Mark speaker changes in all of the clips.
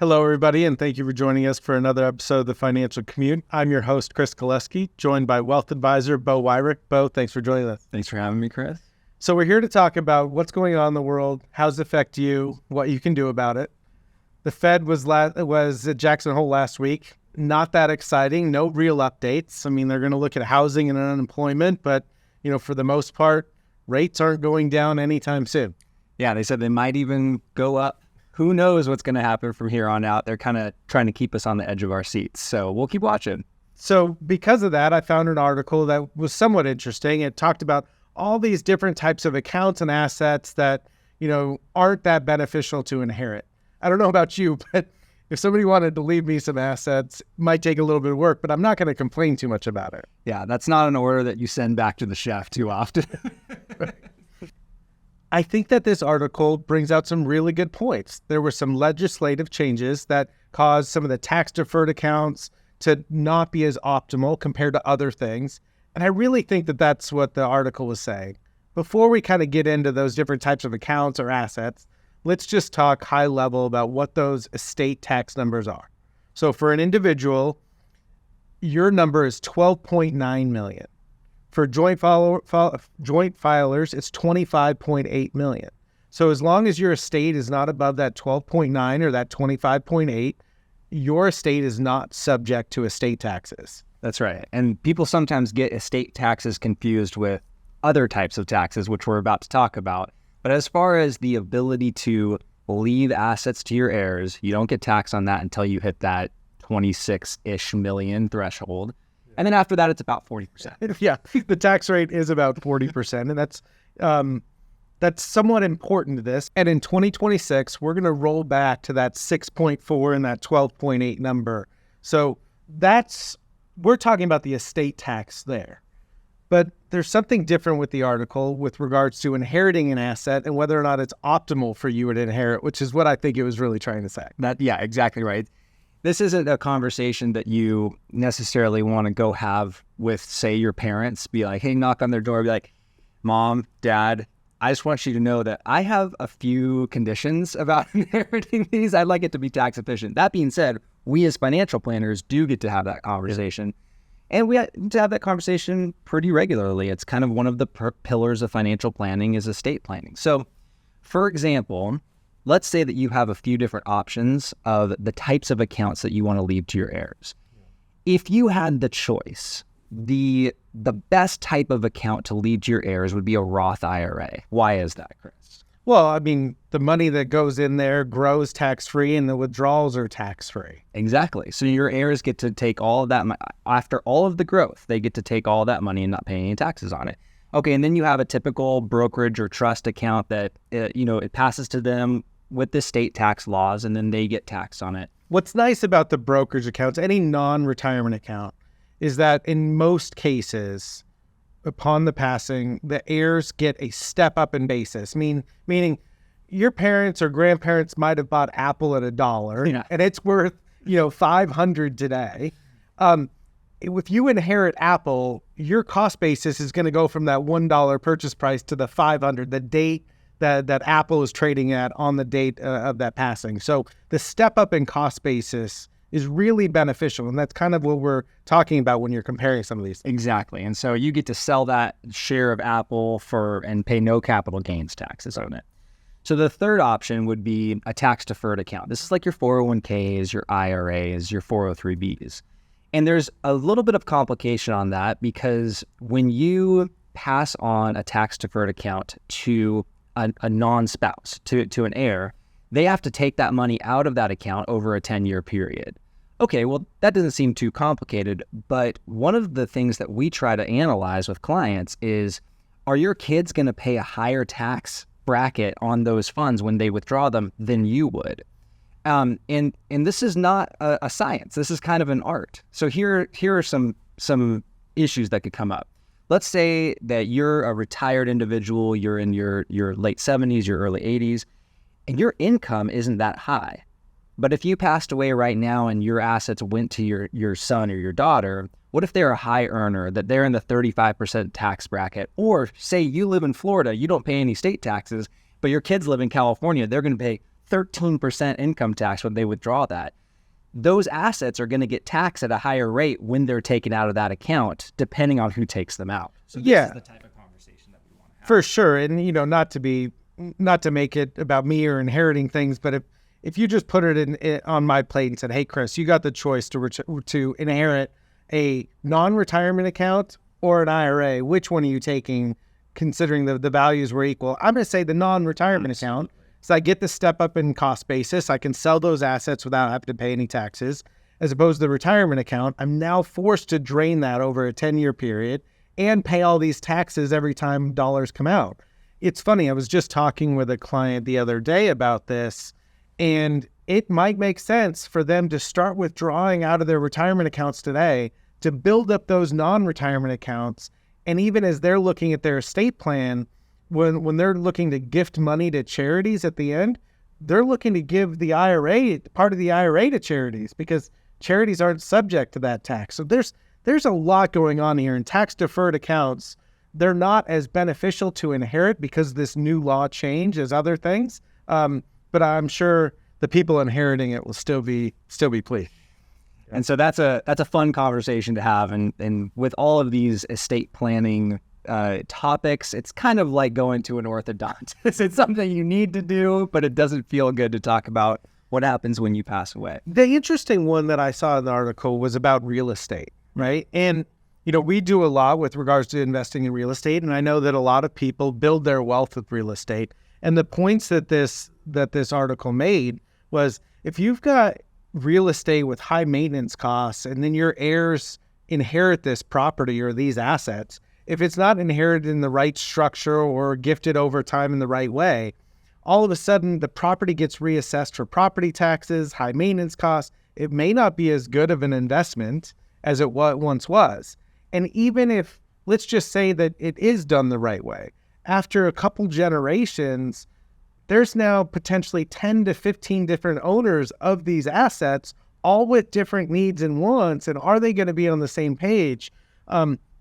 Speaker 1: Hello, everybody, and thank you for joining us for another episode of the Financial Commute. I'm your host, Chris Galeski, joined by Wealth Advisor Beau Wirick. Beau, thanks for joining us.
Speaker 2: Thanks for having me, Chris.
Speaker 1: So we're here to talk about what's going on in the world, how does it affect you, what you can do about it. The Fed was at Jackson Hole last week. Not that exciting, no real updates. I mean, they're going to look at housing and unemployment, but for the most part, rates aren't going down anytime soon.
Speaker 2: Yeah, they said they might even go up. Who knows what's going to happen from here on out? They're kind of trying to keep us on the edge of our seats. So we'll keep watching.
Speaker 1: So because of that, I found an article that was somewhat interesting. It talked about all these different types of accounts and assets that, aren't that beneficial to inherit. I don't know about you, but if somebody wanted to leave me some assets, it might take a little bit of work, but I'm not going to complain too much about it.
Speaker 2: Yeah, that's not an order that you send back to the chef too often.
Speaker 1: I think that this article brings out some really good points. There were some legislative changes that caused some of the tax-deferred accounts to not be as optimal compared to other things. And I really think that that's what the article was saying. Before we kind of get into those different types of accounts or assets, let's just talk high level about what those estate tax numbers are. So for an individual, your number is $12.9 million. For joint filers, it's $25.8 million. So as long as your estate is not above that 12.9 or that 25.8, your estate is not subject to estate taxes.
Speaker 2: That's right. And people sometimes get estate taxes confused with other types of taxes, which we're about to talk about. But as far as the ability to leave assets to your heirs, you don't get taxed on that until you hit that 26-ish million threshold. And then after that, it's about 40%.
Speaker 1: Yeah, the tax rate is about 40%, and that's somewhat important to this. And in 2026, we're going to roll back to that 6.4 and that 12.8 number. So we're talking about the estate tax there. But there's something different with the article with regards to inheriting an asset and whether or not it's optimal for you to inherit, which is what I think it was really trying to say.
Speaker 2: Yeah, exactly right. This isn't a conversation that you necessarily want to go have with, say, your parents. Be like, hey, knock on their door, be like, Mom, Dad, I just want you to know that I have a few conditions about inheriting these. I'd like it to be tax efficient. That being said, we as financial planners do get to have that conversation. And we have to have that conversation pretty regularly. It's kind of one of the pillars of financial planning is estate planning. So, for example, let's say that you have a few different options of the types of accounts that you want to leave to your heirs. If you had the choice, the best type of account to leave to your heirs would be a Roth IRA. Why is that, Chris?
Speaker 1: Well, I mean, the money that goes in there grows tax-free and the withdrawals are tax-free.
Speaker 2: Exactly. So your heirs get to take all of that after all of the growth, they get to take all that money and not pay any taxes on it. Okay, and then you have a typical brokerage or trust account that, it passes to them with the state tax laws, and then they get taxed on it.
Speaker 1: What's nice about the brokerage accounts, any non-retirement account, is that in most cases, upon the passing, the heirs get a step up in basis. Meaning your parents or grandparents might have bought Apple at $1, and it's worth, $500 today. If you inherit Apple, your cost basis is going to go from that $1 purchase price to the $500, the date that Apple is trading at on the date of that passing. So the step up in cost basis is really beneficial. And that's kind of what we're talking about when you're comparing some of these things.
Speaker 2: Exactly. And so you get to sell that share of Apple and pay no capital gains taxes on it. So the third option would be a tax deferred account. This is like your 401ks, your IRAs, your 403bs. And there's a little bit of complication on that because when you pass on a tax deferred account to a non-spouse, to an heir, they have to take that money out of that account over a 10-year period. Okay, well, that doesn't seem too complicated, but one of the things that we try to analyze with clients is, are your kids going to pay a higher tax bracket on those funds when they withdraw them than you would? And this is not a science. This is kind of an art. So here are some issues that could come up. Let's say that you're a retired individual, you're in your late 70s, your early 80s, and your income isn't that high. But if you passed away right now and your assets went to your son or your daughter, what if they're a high earner, that they're in the 35% tax bracket? Or say you live in Florida, you don't pay any state taxes, but your kids live in California, they're going to pay 13% income tax when they withdraw that. Those assets are going to get taxed at a higher rate when they're taken out of that account, depending on who takes them out. So this is the type of conversation that we want to have.
Speaker 1: For sure. And, not to make it about me or inheriting things, but if you just put it on my plate and said, hey, Chris, you got the choice to inherit a non-retirement account or an IRA, which one are you taking, considering the values were equal? I'm going to say the non-retirement account. So I get the step up in cost basis. I can sell those assets without having to pay any taxes. As opposed to the retirement account, I'm now forced to drain that over a 10-year period and pay all these taxes every time dollars come out. It's funny, I was just talking with a client the other day about this, and it might make sense for them to start withdrawing out of their retirement accounts today to build up those non-retirement accounts. And even as they're looking at their estate plan, when they're looking to gift money to charities at the end, they're looking to give the IRA, part of the IRA, to charities, because charities aren't subject to that tax. So there's a lot going on here. And tax deferred accounts, they're not as beneficial to inherit because this new law change as other things. But I'm sure the people inheriting it will still be pleased.
Speaker 2: And so that's a fun conversation to have. And with all of these estate planning topics, it's kind of like going to an orthodontist. It's something you need to do, but it doesn't feel good to talk about what happens when you pass away.
Speaker 1: The interesting one that I saw in the article was about real estate, right? And, we do a lot with regards to investing in real estate. And I know that a lot of people build their wealth with real estate. And the points that this article made was, if you've got real estate with high maintenance costs and then your heirs inherit this property or these assets, if it's not inherited in the right structure or gifted over time in the right way, all of a sudden the property gets reassessed for property taxes, high maintenance costs. It may not be as good of an investment as it once was. And even if, let's just say that it is done the right way, after a couple generations, there's now potentially 10 to 15 different owners of these assets, all with different needs and wants. And are they going to be on the same page?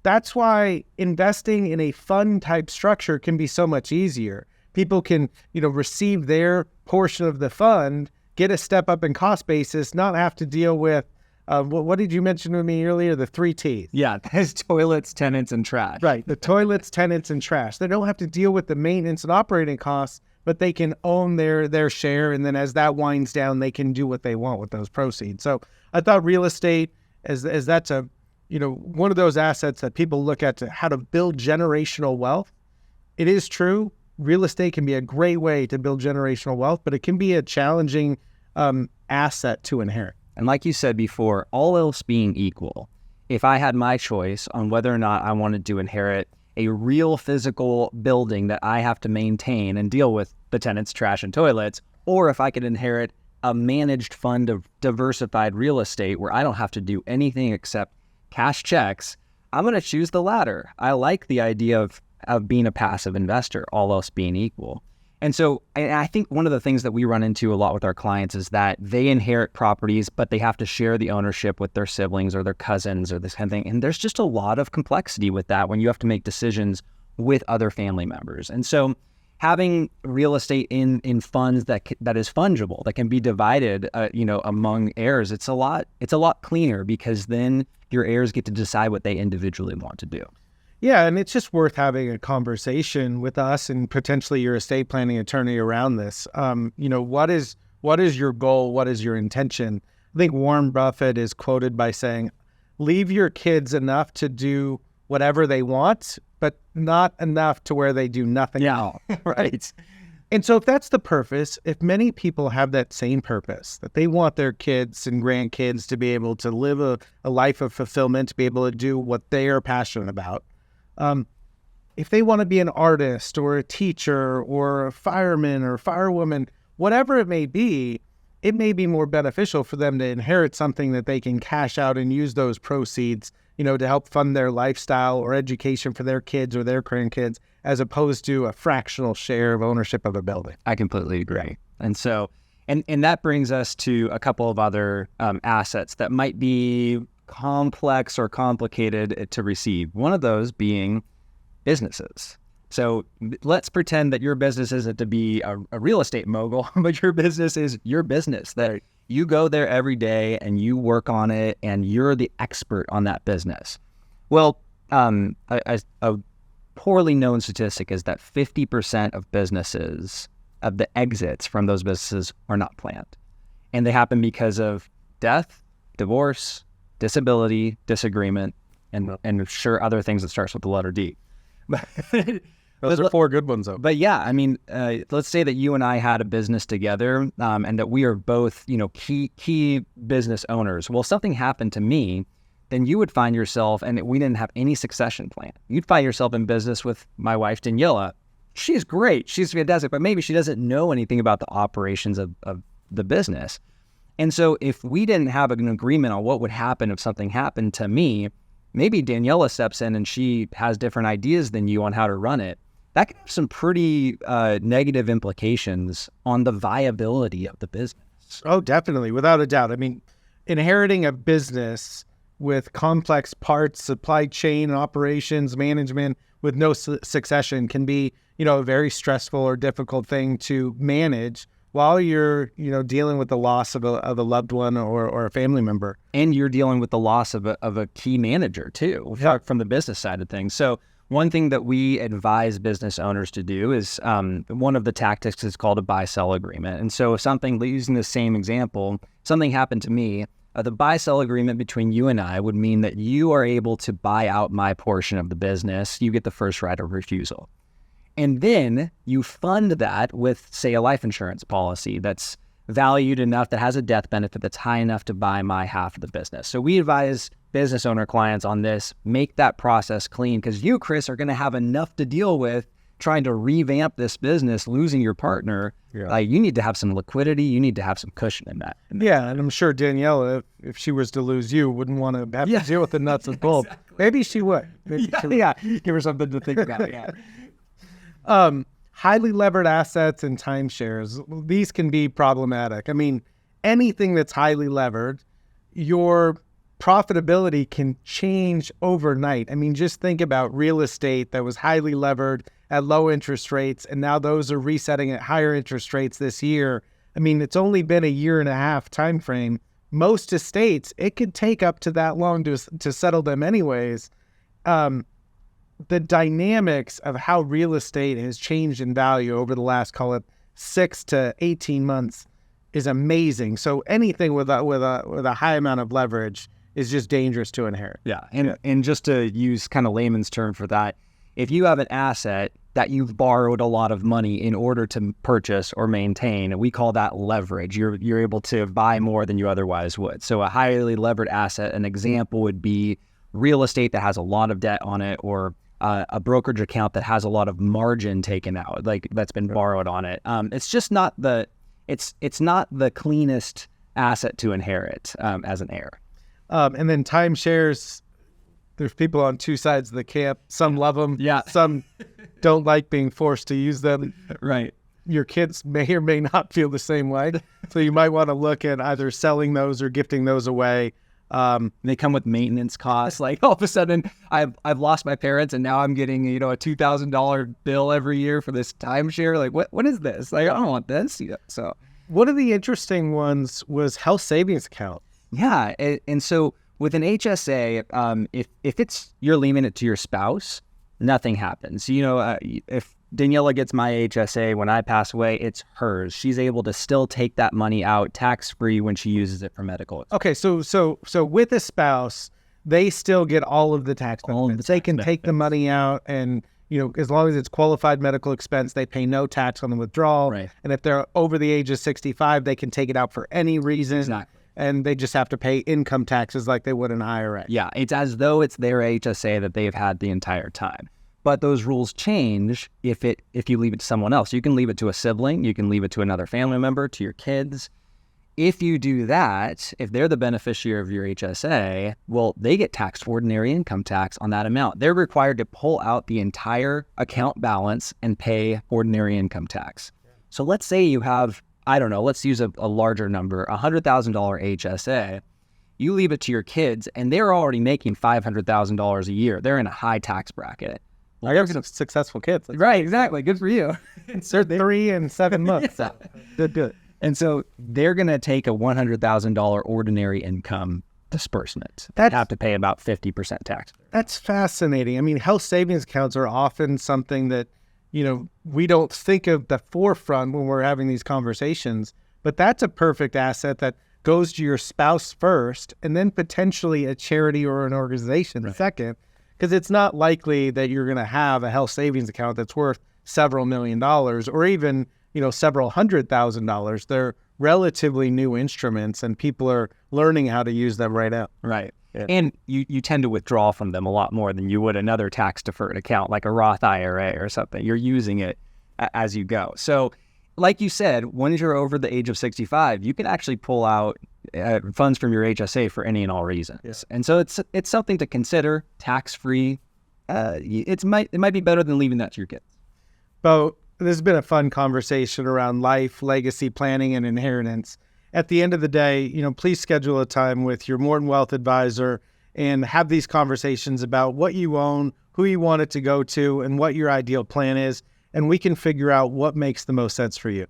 Speaker 1: That's why investing in a fund type structure can be so much easier. People can, receive their portion of the fund, get a step up in cost basis, not have to deal with, what did you mention to me earlier? The 3 T's.
Speaker 2: Yeah, there's toilets, tenants, and trash.
Speaker 1: Right, the toilets, tenants, and trash. They don't have to deal with the maintenance and operating costs, but they can own their share. And then as that winds down, they can do what they want with those proceeds. So I thought real estate, as that's a, one of those assets that people look at to how to build generational wealth. It is true. Real estate can be a great way to build generational wealth, but it can be a challenging asset to inherit.
Speaker 2: And like you said before, all else being equal, if I had my choice on whether or not I wanted to inherit a real physical building that I have to maintain and deal with the tenants, trash, and toilets, or if I could inherit a managed fund of diversified real estate where I don't have to do anything except cash checks, I'm going to choose the latter. I like the idea of being a passive investor, all else being equal. And so I think one of the things that we run into a lot with our clients is that they inherit properties, but they have to share the ownership with their siblings or their cousins or this kind of thing. And there's just a lot of complexity with that when you have to make decisions with other family members. And so having real estate in funds that is fungible, that can be divided, among heirs, it's a lot cleaner, because then your heirs get to decide what they individually want to do.
Speaker 1: Yeah, and it's just worth having a conversation with us and potentially your estate planning attorney around this. What is your goal? What is your intention? I think Warren Buffett is quoted by saying, leave your kids enough to do whatever they want, but not enough to where they do nothing at all.
Speaker 2: Right.
Speaker 1: And so if that's the purpose, if many people have that same purpose, that they want their kids and grandkids to be able to live a life of fulfillment, to be able to do what they are passionate about, if they want to be an artist or a teacher or a fireman or firewoman, whatever it may be more beneficial for them to inherit something that they can cash out and use those proceeds, to help fund their lifestyle or education for their kids or their grandkids, as opposed to a fractional share of ownership of a building.
Speaker 2: I completely agree. And so, and that brings us to a couple of other assets that might be complex or complicated to receive. One of those being businesses. So let's pretend that your business isn't to be a real estate mogul, but your business is your business, that you go there every day and you work on it and you're the expert on that business. Well, a poorly known statistic is that 50% of businesses, of the exits from those businesses, are not planned. And they happen because of death, divorce, disability, disagreement, and sure, other things that starts with the letter D.
Speaker 1: Those are 4 good ones, though.
Speaker 2: But yeah, I mean, let's say that you and I had a business together, and that we are both, key business owners. Well, something happened to me, then you would find yourself, and we didn't have any succession plan. You'd find yourself in business with my wife, Daniela. She's great. She's fantastic, but maybe she doesn't know anything about the operations of the business. And so if we didn't have an agreement on what would happen if something happened to me, maybe Daniela steps in and she has different ideas than you on how to run it. That can have some pretty negative implications on the viability of the business.
Speaker 1: Oh, definitely, without a doubt. I mean, inheriting a business with complex parts, supply chain operations, management with no succession can be, a very stressful or difficult thing to manage while you're, dealing with the loss of a loved one or a family member.
Speaker 2: And you're dealing with the loss of a key manager too, from the business side of things. So one thing that we advise business owners to do is one of the tactics is called a buy-sell agreement. And so if something, using the same example, something happened to me, the buy-sell agreement between you and I would mean that you are able to buy out my portion of the business. You get the first right of refusal. And then you fund that with, say, a life insurance policy that's valued enough, that has a death benefit that's high enough to buy my half of the business. So we advise business owner clients on this, make that process clean, because you, Chris, are going to have enough to deal with trying to revamp this business, losing your partner.
Speaker 1: Yeah.
Speaker 2: You need to have some liquidity. You need to have some cushion in that.
Speaker 1: Yeah, and I'm sure Daniela, if she was to lose you, wouldn't want to have to deal with the nuts and bolts. Exactly. Maybe she would.
Speaker 2: Give her something to think about. Yeah.
Speaker 1: Highly levered assets and timeshares, these can be problematic. I mean, anything that's highly levered, your profitability can change overnight. I mean, just think about real estate that was highly levered at low interest rates, and now those are resetting at higher interest rates this year. I mean, it's only been a 1.5-year time frame. Most estates, it could take up to that long to settle them anyways. The dynamics of how real estate has changed in value over the last, call it 6 to 18 months, is amazing. So anything with a high amount of leverage is just dangerous to inherit.
Speaker 2: Yeah, and just to use kind of layman's term for that, if you have an asset that you've borrowed a lot of money in order to purchase or maintain, we call that leverage. You're able to buy more than you otherwise would. So a highly levered asset, an example would be real estate that has a lot of debt on it, or a brokerage account that has a lot of margin taken out, like that's been borrowed on it. It's just not it's not the cleanest asset to inherit as an heir.
Speaker 1: And then timeshares, there's people on two sides of the camp. Some love them.
Speaker 2: Yeah.
Speaker 1: Some don't like being forced to use them.
Speaker 2: Right.
Speaker 1: Your kids may or may not feel the same way. So you might want to look at either selling those or gifting those away.
Speaker 2: They come with maintenance costs. Like all of a sudden I've lost my parents and now I'm getting, a $2,000 bill every year for this timeshare. Like what is this? Like, I don't want this. So
Speaker 1: one of the interesting ones was health savings account.
Speaker 2: Yeah. And so with an HSA, if it's, you're leaving it to your spouse, nothing happens. If Daniela gets my HSA when I pass away, it's hers. She's able to still take that money out tax-free when she uses it for medical expenses.
Speaker 1: Okay, so with a spouse, they still get all of the tax benefits. They can take the money out and, as long as it's qualified medical expense, they pay no tax on the withdrawal.
Speaker 2: Right.
Speaker 1: And if they're over the age of 65, they can take it out for any reason.
Speaker 2: Exactly.
Speaker 1: And they just have to pay income taxes like they would an IRA.
Speaker 2: Yeah, it's as though it's their HSA that they've had the entire time. But those rules change if you leave it to someone else. You can leave it to a sibling. You can leave it to another family member, to your kids. If you do that, if they're the beneficiary of your HSA, well, they get taxed ordinary income tax on that amount. They're required to pull out the entire account balance and pay ordinary income tax. So let's say you have, I don't know, let's use a larger number, $100,000 HSA. You leave it to your kids, and they're already making $500,000 a year. They're in a high tax bracket.
Speaker 1: I got some successful kids.
Speaker 2: Right, exactly. Good for you.
Speaker 1: They're 3 and 7 months.
Speaker 2: Yeah.
Speaker 1: Good.
Speaker 2: And so they're going to take a $100,000 ordinary income disbursement. They have to pay about 50% tax.
Speaker 1: That's fascinating. I mean, health savings accounts are often something that, we don't think of the forefront when we're having these conversations, but that's a perfect asset that goes to your spouse first and then potentially a charity or an organization second, because it's not likely that you're going to have a health savings account that's worth several $1,000,000 or even, several $100,000. They're relatively new instruments and people are learning how to use them right now.
Speaker 2: Right. Yeah. And you tend to withdraw from them a lot more than you would another tax deferred account like a Roth IRA or something. You're using it as you go. So like you said, once you're over the age of 65, you can actually pull out funds from your HSA for any and all reasons. Yeah. And so it's something to consider, tax-free. It might be better than leaving that to your kids.
Speaker 1: Beau, this has been a fun conversation around life, legacy planning, and inheritance. At the end of the day, please schedule a time with your Morton Wealth Advisor and have these conversations about what you own, who you want it to go to, and what your ideal plan is. And we can figure out what makes the most sense for you.